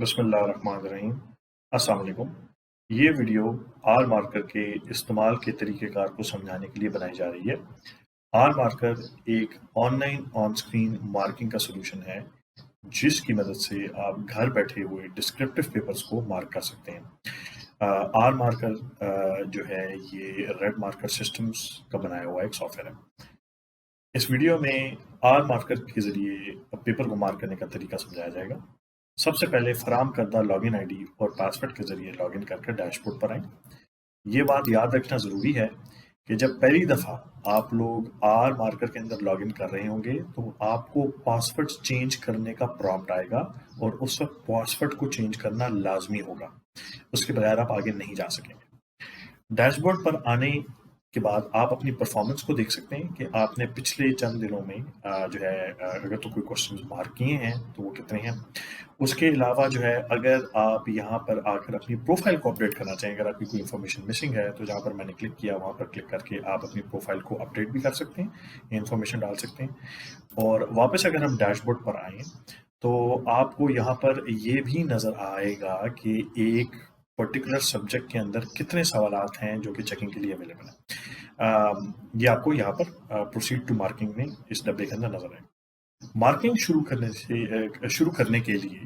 بسم اللہ الرحمن الرحیم۔ السلام علیکم۔ یہ ویڈیو آر مارکر کے استعمال کے طریقہ کار کو سمجھانے کے لیے بنائی جا رہی ہے۔ آر مارکر ایک on line on screen marking کا سلوشن ہے جس کی مدد سے آپ گھر بیٹھے ہوئے ڈسکرپٹیو پیپرز کو مارک کر سکتے ہیں۔ آر مارکر جو ہے یہ ریڈ مارکر سسٹمز کا بنایا ہوا ایک سافٹ ویئر ہے۔ اس ویڈیو میں آر مارکر کے ذریعے پیپر کو مارک کرنے کا طریقہ سمجھایا جائے گا۔ سب سے پہلے فراہم کردہ لاگ ان آئی ڈی اور پاسورڈ کے ذریعے لاگ ان کر کے ڈیش بورڈ پر آئیں۔ یہ بات یاد رکھنا ضروری ہے کہ جب پہلی دفعہ آپ لوگ آر مارکر کے اندر لاگ ان کر رہے ہوں گے تو آپ کو پاسورڈ چینج کرنے کا پرومپٹ آئے گا اور اس وقت پاسورڈ کو چینج کرنا لازمی ہوگا، اس کے بغیر آپ آگے نہیں جا سکیں گے۔ ڈیش بورڈ پر آنے کے بعد آپ اپنی پرفارمنس کو دیکھ سکتے ہیں کہ آپ نے پچھلے چند دنوں میں جو ہے اگر تو کوئی کوشچنز مارک کیے ہیں تو وہ کتنے ہیں۔ اس کے علاوہ جو ہے اگر آپ یہاں پر آ کر اپنی پروفائل کو اپڈیٹ کرنا چاہیں، اگر آپ کی کوئی انفارمیشن مسنگ ہے تو جہاں پر میں نے کلک کیا وہاں پر کلک کر کے آپ اپنی پروفائل کو اپڈیٹ بھی کر سکتے ہیں، انفارمیشن ڈال سکتے ہیں۔ اور واپس اگر ہم ڈیش بورڈ پر آئیں تو آپ کو یہاں پر یہ بھی نظر آئے گا کہ ایک پرٹیکولر سبجیکٹ کے اندر کتنے سوالات ہیں جو کہ چیکنگ کے لیے اویلیبل ہیں۔ یہ آپ کو یہاں پر پروسیڈ ٹو مارکنگ میں اس ڈبے کے اندر نظر آئے گا۔ مارکنگ شروع کرنے کے لیے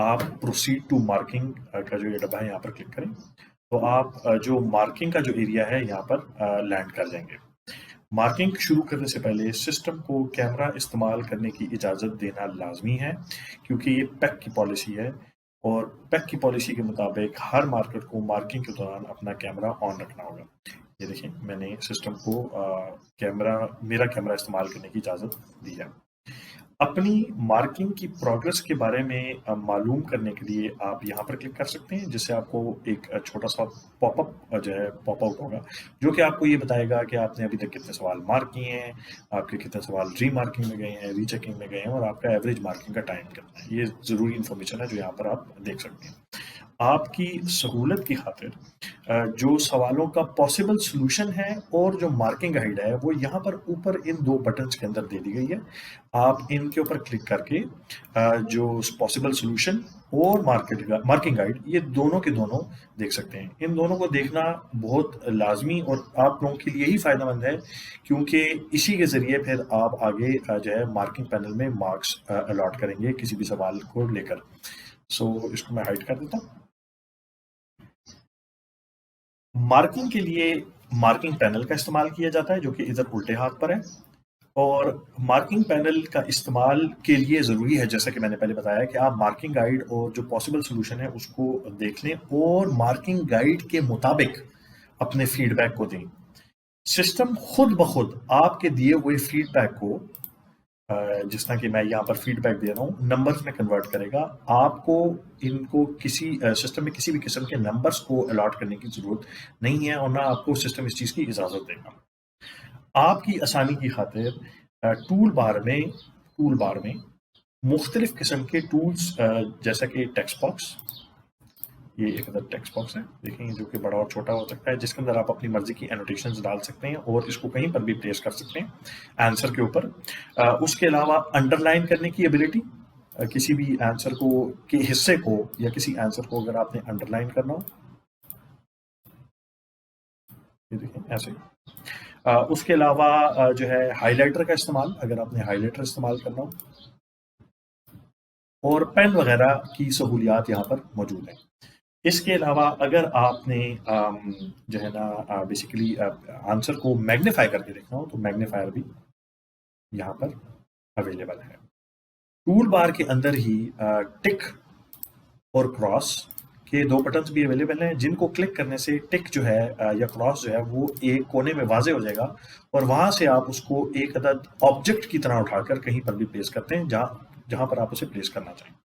آپ پروسیڈ ٹو مارکنگ کا جو یہ ڈبہ ہے یہاں پر کلک کریں تو آپ جو مارکنگ کا جو ایریا ہے یہاں پر لینڈ کر جائیں گے۔ مارکنگ شروع کرنے سے پہلے سسٹم کو کیمرہ استعمال کرنے کی اجازت دینا لازمی ہے کیونکہ یہ پیک کی پالیسی ہے، اور پیک کی پالیسی کے مطابق ہر مارکر کو مارکنگ کے دوران اپنا کیمرہ آن رکھنا ہوگا۔ یہ دیکھیں میں نے سسٹم کو میرا کیمرہ استعمال کرنے کی اجازت دی ہے۔ اپنی مارکنگ کی پروگرس کے بارے میں معلوم کرنے کے لیے آپ یہاں پر کلک کر سکتے ہیں، جس سے آپ کو ایک چھوٹا سا پاپ اپ جو ہے پاپ آؤٹ ہوگا جو کہ آپ کو یہ بتائے گا کہ آپ نے ابھی تک کتنے سوال مارک کیے ہیں، آپ کے کتنے سوال ری مارکنگ میں گئے ہیں، ری چیکنگ میں گئے ہیں، اور آپ کا ایوریج مارکنگ کا ٹائم کتنا ہے۔ یہ ضروری انفارمیشن ہے جو یہاں پر آپ دیکھ سکتے ہیں۔ آپ کی سہولت کی خاطر جو سوالوں کا پاسبل سلوشن ہے اور جو مارکنگ گائیڈ ہے وہ یہاں پر اوپر ان دو بٹنز کے اندر دے دی گئی ہے۔ آپ ان کے اوپر کلک کر کے جو پاسبل سلوشن اور مارکنگ گائیڈ یہ دونوں کے دونوں دیکھ سکتے ہیں۔ ان دونوں کو دیکھنا بہت لازمی اور آپ لوگوں کے لیے ہی فائدہ مند ہے کیونکہ اسی کے ذریعے پھر آپ آگے جو ہے مارکنگ پینل میں مارکس الاٹ کریں گے کسی بھی سوال کو لے کر۔ اس کو میں ہائڈ کر دیتا ہوں۔ مارکنگ کے لیے مارکنگ پینل کا استعمال کیا جاتا ہے جو کہ ادھر الٹے ہاتھ پر ہے، اور مارکنگ پینل کا استعمال کے لیے ضروری ہے جیسا کہ میں نے پہلے بتایا کہ آپ مارکنگ گائیڈ اور جو پاسبل سلوشن ہے اس کو دیکھ لیں اور مارکنگ گائیڈ کے مطابق اپنے فیڈ بیک کو دیں۔ سسٹم خود بخود آپ کے دیے ہوئے فیڈ بیک کو جس طرح کہ میں یہاں پر فیڈ بیک دے رہا ہوں نمبرز میں کنورٹ کرے گا۔ آپ کو ان کو کسی سسٹم میں کسی بھی قسم کے نمبرز کو الاٹ کرنے کی ضرورت نہیں ہے اور نہ آپ کو سسٹم اس چیز کی اجازت دے گا۔ آپ کی آسانی کی خاطر ٹول بار میں مختلف قسم کے ٹولز جیسا کہ ٹیکسٹ باکس، یہ ایک ادھر ٹیکسٹ باکس ہے دیکھیں جو کہ بڑا اور چھوٹا ہو سکتا ہے، جس کے اندر آپ اپنی مرضی کی انوٹیشنز ڈال سکتے ہیں اور اس کو کہیں پر بھی پلیس کر سکتے ہیں آنسر کے اوپر۔ اس کے علاوہ انڈر لائن کرنے کی ایبلٹی، کسی بھی آنسر کو کے حصے کو یا کسی آنسر کو اگر آپ نے انڈر لائن کرنا ہو یہ دیکھیں ایسے۔ اس کے علاوہ جو ہے ہائی لائٹر کا استعمال اگر آپ نے ہائی لائٹر استعمال کرنا ہو، اور پین وغیرہ کی سہولیات یہاں پر موجود ہیں۔ اس کے علاوہ اگر آپ نے جو ہے نا بیسیکلی آنسر کو میگنیفائی کر کے دیکھنا ہو تو میگنیفائر بھی یہاں پر اویلیبل ہے۔ ٹول بار کے اندر ہی ٹک اور کراس کے دو بٹنز بھی اویلیبل ہیں جن کو کلک کرنے سے ٹک جو ہے یا کراس جو ہے وہ ایک کونے میں واضح ہو جائے گا اور وہاں سے آپ اس کو ایک عدد آبجیکٹ کی طرح اٹھا کر کہیں پر بھی پلیس کرتے ہیں جہاں پر آپ اسے پلیس کرنا چاہیں۔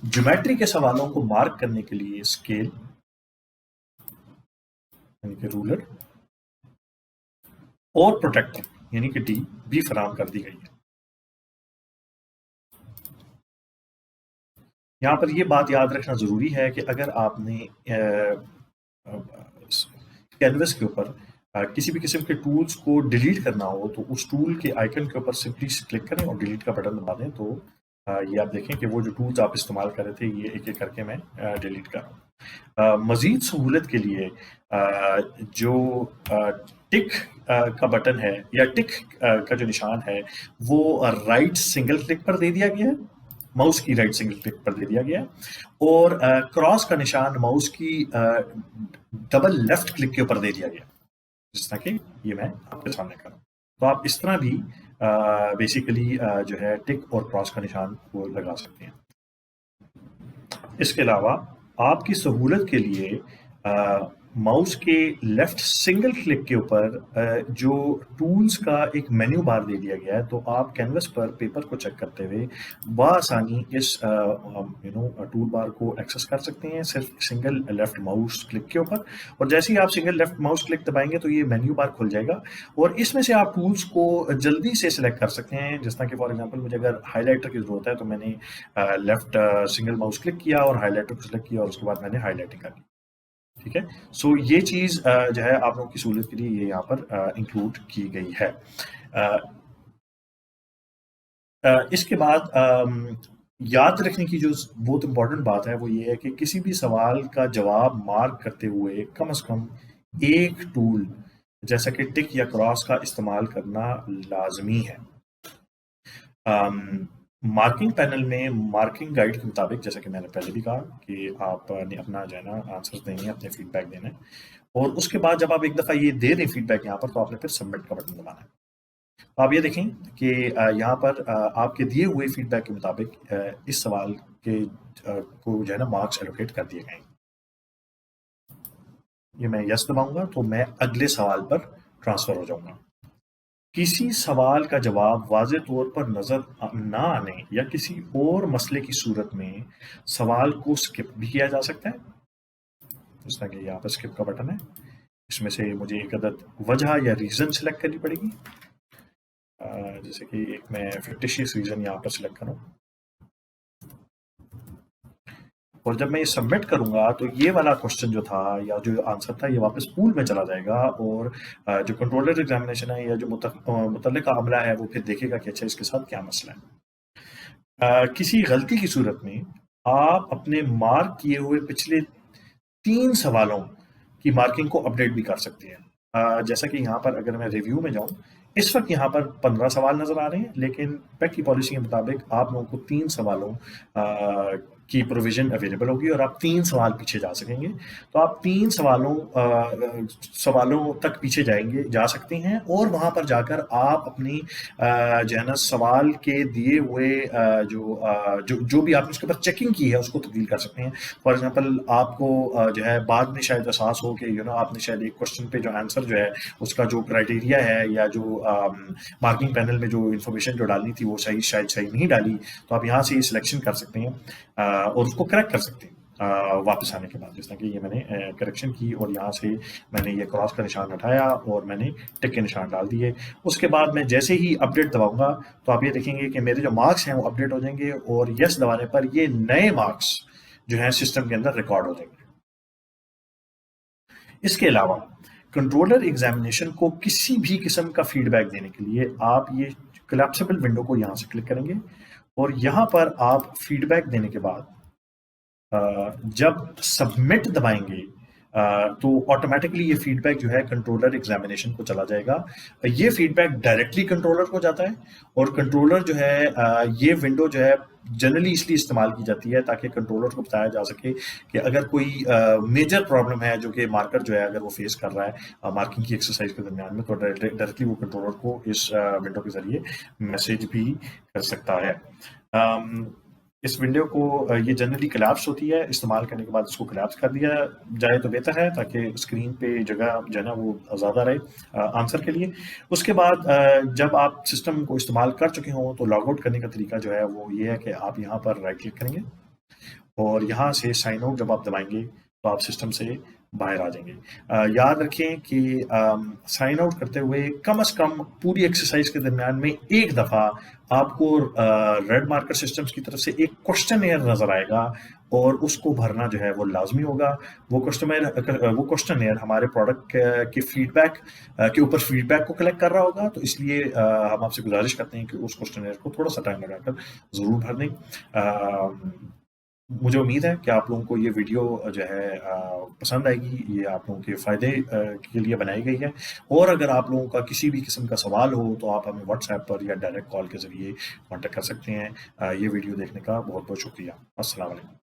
جیومیٹری کے سوالوں کو مارک کرنے کے لیے اسکیل یعنی کہ رولر اور پروٹیکٹر یعنی کہ ڈی بھی فراہم کر دی گئی ہے۔ یہاں پر یہ بات یاد رکھنا ضروری ہے کہ اگر آپ نے کینوس کے اوپر किसी भी किस्म के टूल्स को डिलीट करना हो तो उस टूल के आइकन के ऊपर सिंपली क्लिक करें और डिलीट का बटन दबा दें, तो ये आप देखें कि वो जो टूल्स आप इस्तेमाल कर रहे थे ये एक एक करके मैं डिलीट कर रहा हूँ। मज़ीद सहूलत के लिए जो टिक का बटन है या टिक का जो निशान है वो राइट सिंगल क्लिक पर दे दिया गया है, माउस की राइट सिंगल क्लिक पर दे दिया गया है, और क्रॉस का निशान माउस की डबल लेफ्ट क्लिक के ऊपर दे दिया गया, जिस तरह कि ये मैं आपके सामने कर रहा हूँ। तो आप इस तरह भी बेसिकली जो है टिक और क्रॉस का निशान वो लगा सकते हैं। इसके अलावा आपकी सहूलत के लिए माउस के लेफ्ट सिंगल क्लिक के ऊपर जो टूल्स का एक मेन्यू बार दे दिया गया है, तो आप कैनवस पर पेपर को चेक करते हुए बआसानी इस टूल बार को एक्सेस कर सकते हैं सिर्फ सिंगल लेफ्ट माउस क्लिक के ऊपर। और जैसे ही आप सिंगल लेफ्ट माउस क्लिक दबाएंगे तो ये मेन्यू बार खुल जाएगा और इसमें से आप टूल्स को जल्दी से सिलेक्ट कर सकते हैं। जिस तरह कि फॉर एग्जांपल मुझे अगर हाईलाइटर की ज़रूरत है तो मैंने लेफ्ट सिंगल माउस क्लिक किया और हाईलाइटर को सिलेक्ट किया और उसके बाद मैंने हाईलाइटिंग कर ली। ठीक है, सो ये चीज़ जो है आप लोगों की सहूलियत के लिए ये यहाँ पर इंक्लूड की गई है। इसके बाद याद रखने की जो बहुत इम्पोर्टेंट बात है वो ये है कि किसी भी सवाल का जवाब मार्क करते हुए कम से कम एक टूल जैसा कि टिक या क्रॉस का इस्तेमाल करना लाजमी है। मार्किंग पैनल में मार्किंग गाइड के मुताबिक, जैसा कि मैंने पहले भी कहा कि आपने अपना जो है ना आंसर देने हैं, अपने फीडबैक देना है, और उसके बाद जब आप एक दफ़ा ये दे दें फीडबैक यहाँ पर तो आपने फिर सबमिट का बटन दबाना है। तो आप ये देखें कि यहाँ पर आपके दिए हुए फीडबैक के मुताबिक इस सवाल के को जो है ना मार्क्स एलोकेट कर दिए गए। ये मैं यस दबाऊंगा तो मैं अगले सवाल पर ट्रांसफ़र हो जाऊंगा। किसी सवाल का जवाब वाज़े तौर पर नज़र ना आने या किसी और मसले की सूरत में सवाल को स्किप भी किया जा सकता है। जिस तरह कि यहाँ पर स्किप का बटन है, इसमें से मुझे एक अदद वजह या रीज़न सिलेक्ट करनी पड़ेगी। जैसे कि एक मैं फिक्टिशियस रीज़न यहाँ पर सिलेक्ट करूँ और जब मैं ये सबमिट करूंगा तो ये वाला क्वेश्चन जो था या जो आंसर था ये वापस पूल में चला जाएगा और जो कंट्रोलर एग्जामिनेशन है या जो मुतल्लिका अमला है वो फिर देखेगा कि अच्छा इसके साथ क्या मसला है। किसी गलती की सूरत में आप अपने मार्क किए हुए पिछले 3 सवालों की मार्किंग को अपडेट भी कर सकते हैं। जैसा कि यहाँ पर अगर मैं रिव्यू में जाऊँ, इस वक्त यहाँ पर 15 सवाल नज़र आ रहे हैं, लेकिन पैक की पॉलिसी के मुताबिक आप लोगों को 3 सवालों की प्रोविज़न अवेलेबल होगी और आप 3 सवाल पीछे जा सकेंगे। तो आप 3 सवालों तक पीछे जा सकते हैं और वहाँ पर जाकर आप अपनी जो है ना सवाल के दिए हुए जो भी आपने उसके ऊपर चेकिंग की है उसको तब्दील कर सकते हैं। फॉर एग्जांपल आपको जो है बाद में शायद एहसास हो कि आपने शायद एक क्वेश्चन पे जो आंसर जो है उसका जो क्राइटेरिया है या जो मार्किंग पैनल में जो इन्फॉर्मेशन जो डालनी थी वो शायद सही नहीं डाली, तो आप यहाँ से सिलेक्शन कर सकते हैं और उसको करेक्ट कर सकते हैं वापस आने के बाद। जिस तरह कि ये मैंने करेक्शन की और यहाँ से मैंने ये क्रॉस का निशान हटाया और मैंने टिक के निशान डाल दिए। उसके बाद मैं जैसे ही अपडेट दबाऊंगा तो आप ये देखेंगे कि मेरे जो मार्क्स हैं वो अपडेट हो जाएंगे और यस दबाने पर ये नए मार्क्स जो हैं सिस्टम के अंदर रिकॉर्ड हो जाएंगे। इसके अलावा कंट्रोलर एग्जामिनेशन को किसी भी किस्म का फीडबैक देने के लिए आप ये कोलैप्सिबल विंडो को यहाँ से क्लिक करेंगे और यहाँ पर आप फीडबैक देने के बाद जब सबमिट दबाएंगे तो ऑटोमेटिकली ये फीडबैक जो है कंट्रोलर एग्जामिनेशन को चला जाएगा। ये फीडबैक डायरेक्टली कंट्रोलर को जाता है और कंट्रोलर जो है ये विंडो जो है जनरली इसलिए इस्तेमाल की जाती है ताकि कंट्रोलर को बताया जा सके कि अगर कोई मेजर प्रॉब्लम है जो कि मार्कर जो है अगर वो फेस कर रहा है मार्किंग की एक्सरसाइज के दरमियान में, तो डायरेक्टली वो कंट्रोलर को इस विंडो के जरिए मैसेज भी कर सकता है। इस विंडो को ये जनरली कोलैप्स होती है, इस्तेमाल करने के बाद इसको कोलैप्स कर दिया जाए तो बेहतर है ताकि स्क्रीन पे जगह जो है ना वो ज़्यादा रहे आंसर के लिए। उसके बाद जब आप सिस्टम को इस्तेमाल कर चुके हों तो लॉग आउट करने का तरीका जो है वो ये है कि आप यहाँ पर राइट क्लिक करेंगे और यहाँ से साइन आउट जब आप दबाएंगे तो आप सिस्टम से बाहर आ जाएंगे। याद रखें कि साइन आउट करते हुए कम से कम पूरी एक्सरसाइज के दरमियान में एक दफ़ा आपको रेड मार्कर सिस्टम्स की तरफ से एक क्वेश्चन एयर नज़र आएगा और उसको भरना जो है वो लाजमी होगा। वो क्वेश्चन एयर हमारे प्रोडक्ट के फीडबैक के ऊपर फीडबैक को कलेक्ट कर रहा होगा, तो इसलिए हम आपसे गुजारिश करते हैं कि उस क्वेश्चन एयर को थोड़ा सा टाइम लगाकर ज़रूर भर दें। मुझे उम्मीद है कि आप लोगों को ये वीडियो जो है पसंद आएगी। ये आप लोगों के फ़ायदे के लिए बनाई गई है, और अगर आप लोगों का किसी भी किस्म का सवाल हो तो आप हमें व्हाट्सएप पर या डायरेक्ट कॉल के ज़रिए कॉन्टेक्ट कर सकते हैं। ये वीडियो देखने का बहुत बहुत शुक्रिया। अस्सलाम वालेकुम।